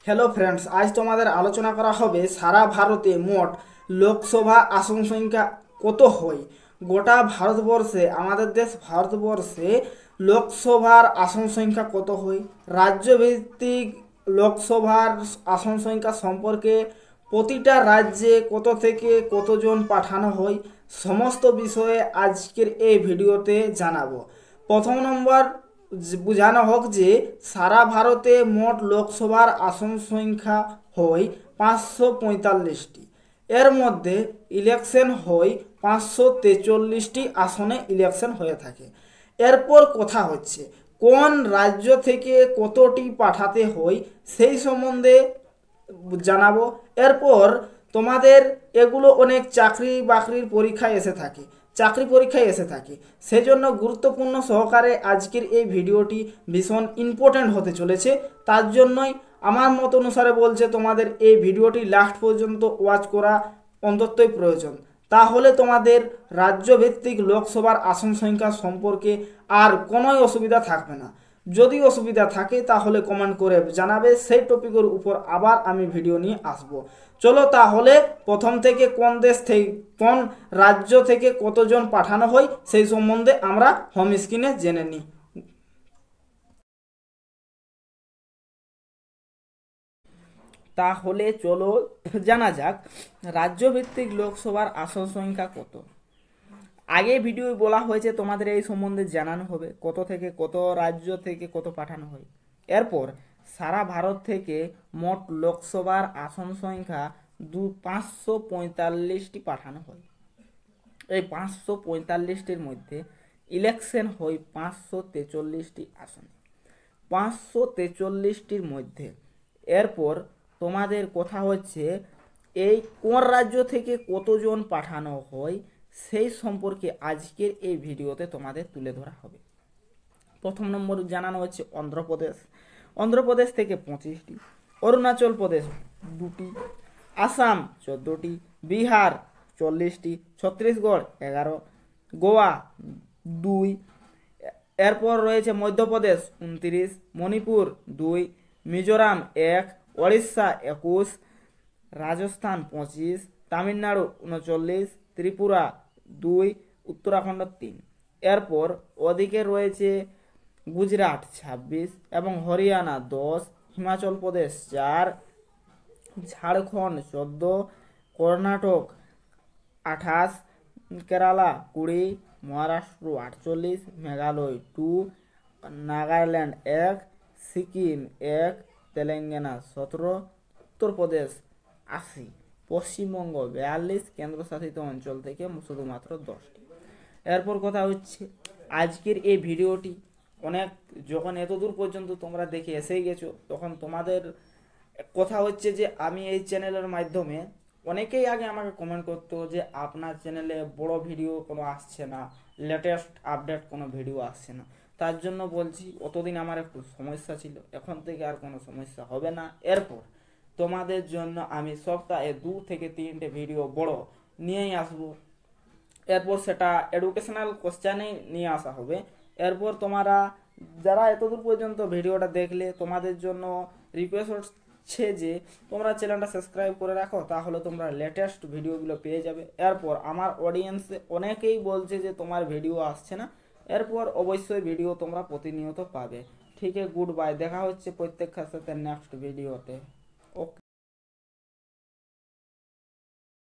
Hello friends, আজ তোমাদের আলোচনা করা হবে সারা ভারতে মোট লোকসভা আসন সংখ্যা কত হয়। গোটা ভারতবর্ষে, আমাদের দেশ ভারতবর্ষে লোকসভার আসন সংখ্যা কত হয়, রাজ্যভিত্তিক লোকসভার আসন সংখ্যা সম্পর্কে প্রতিটা রাজ্যে কত থেকে কতজন পাঠানো হয়, সমস্ত বিষয়ে আজকের এই ভিডিওতে জানাবো। প্রথম নম্বর বোঝানো হোক যে সারা ভারতে মোট লোকসভার আসন সংখ্যা হয় 545টি। এর মধ্যে ইলেকশন হয় 543টি আসনে ইলেকশন হয়ে থাকে। এরপর কথা হচ্ছে কোন রাজ্য থেকে কতটি পাঠাতে হয় সেই সম্বন্ধে জানাবো। এরপর তোমাদের এগুলো অনেক চাকরি বাকরির পরীক্ষায় এসে থাকে, চাকরি পরীক্ষায় এসে থাকে, সেজন্য গুরুত্বপূর্ণ সহকারে আজকের এই ভিডিওটি ভীষণ ইম্পর্ট্যান্ট হতে চলেছে। তার জন্যই আমার মত অনুসারে বলছে তোমাদের এই ভিডিওটি লাস্ট পর্যন্ত ওয়াচ করা অন্ততই প্রয়োজন। তাহলে তোমাদের রাজ্যভিত্তিক লোকসভার আসন সংখ্যা সম্পর্কে আর কোনোই অসুবিধা থাকবে না। যদি অসুবিধা থাকে তাহলে কমেন্ট করে জানাবে, সেই টপিকের উপর আবার আমি ভিডিও নিয়ে আসব। চলো তাহলে প্রথম থেকে কোন দেশ থেকে কোন রাজ্য থেকে কতজন পাঠানো হয় সেই সম্বন্ধে আমরা হোম স্ক্রিনে জেনে নিই। তাহলে চলো জানা যাক রাজ্যভিত্তিক লোকসভার আসন সংখ্যা কত। আগে ভিডিও বলা হয়েছে তোমাদের এই সম্বন্ধে জানানো হবে কত থেকে কত রাজ্য থেকে কত পাঠানো হয়। এরপর সারা ভারত থেকে মোট লোকসভার আসন সংখ্যা 545টি পাঠানো হয়। এই 545টির মধ্যে ইলেকশন হয় 543টি আসন। 543টির মধ্যে এরপর তোমাদের কথা হচ্ছে এই কোন রাজ্য থেকে কতজন পাঠানো হয় সেই সম্পর্কে আজকের এই ভিডিওতে তোমাদের তুলে ধরা হবে। প্রথম নম্বর জানানো হচ্ছে অন্ধ্রপ্রদেশ। অন্ধ্রপ্রদেশ থেকে 25টি, অরুণাচল প্রদেশ 2টি, আসাম 14টি, বিহার 40টি, ছত্তিশগড় 11, গোয়া 2, এরপর রয়েছে মধ্যপ্রদেশ 29, মণিপুর 2, মিজোরাম 1, ওড়িশা 21, রাজস্থান 25, তামিলনাড়ু 39, ত্রিপুরা 2, উত্তরাখণ্ড 3। এরপর ওদিকে রয়েছে গুজরাট 26 এবং হরিয়ানা 10, হিমাচল প্রদেশ 4, ঝাড়খণ্ড 14, কর্ণাটক 28, কেরালা 20, মহারাষ্ট্র 48, মেঘালয় 2, নাগাল্যান্ড 1, সিকিম 1, তেলেঙ্গানা 17, উত্তরপ্রদেশ 80, পশ্চিমবঙ্গ 42, কেন্দ্রশাসিত অঞ্চল থেকে শুধুমাত্র 10টি। এরপর কথা হচ্ছে আজকের এই ভিডিওটি অনেক যখন এতদূর পর্যন্ত তোমরা দেখে এসেই গেছো, তখন তোমাদের কথা হচ্ছে যে আমি এই চ্যানেলের মাধ্যমে অনেকেই আগে আমাকে কমেন্ট করতো যে আপনার চ্যানেলে বড় ভিডিও কোনো আসছে না, লেটেস্ট আপডেট কোনো ভিডিও আসছে না। তার জন্য বলছি অতদিন আমার একটু সমস্যা ছিল, এখন থেকে আর কোনো সমস্যা হবে না। এরপর তোমাদের জন্য আমি সপ্তাহে 2 থেকে 3টে ভিডিও বড় নিয়েই আসবো। এরপর সেটা এডুকেশনাল কোশ্চেনেই নিয়ে আসা হবে। এরপর তোমরা যারা এতদূর পর্যন্ত ভিডিওটা দেখলে তোমাদের জন্য রিকোয়েস্ট হচ্ছে যে তোমরা চ্যানেলটা সাবস্ক্রাইব করে রাখো, তাহলে তোমরা লেটেস্ট ভিডিওগুলো পেয়ে যাবে। এরপর আমার অডিয়েন্সে অনেকেই বলছে যে তোমার ভিডিও আসছে না, এরপর অবশ্যই ভিডিও তোমরা প্রতিনিয়ত পাবে। ঠিক আছে, গুড বাই, দেখা হচ্ছে প্রত্যেকের সাথে নেক্সট ভিডিওতে। ওকে।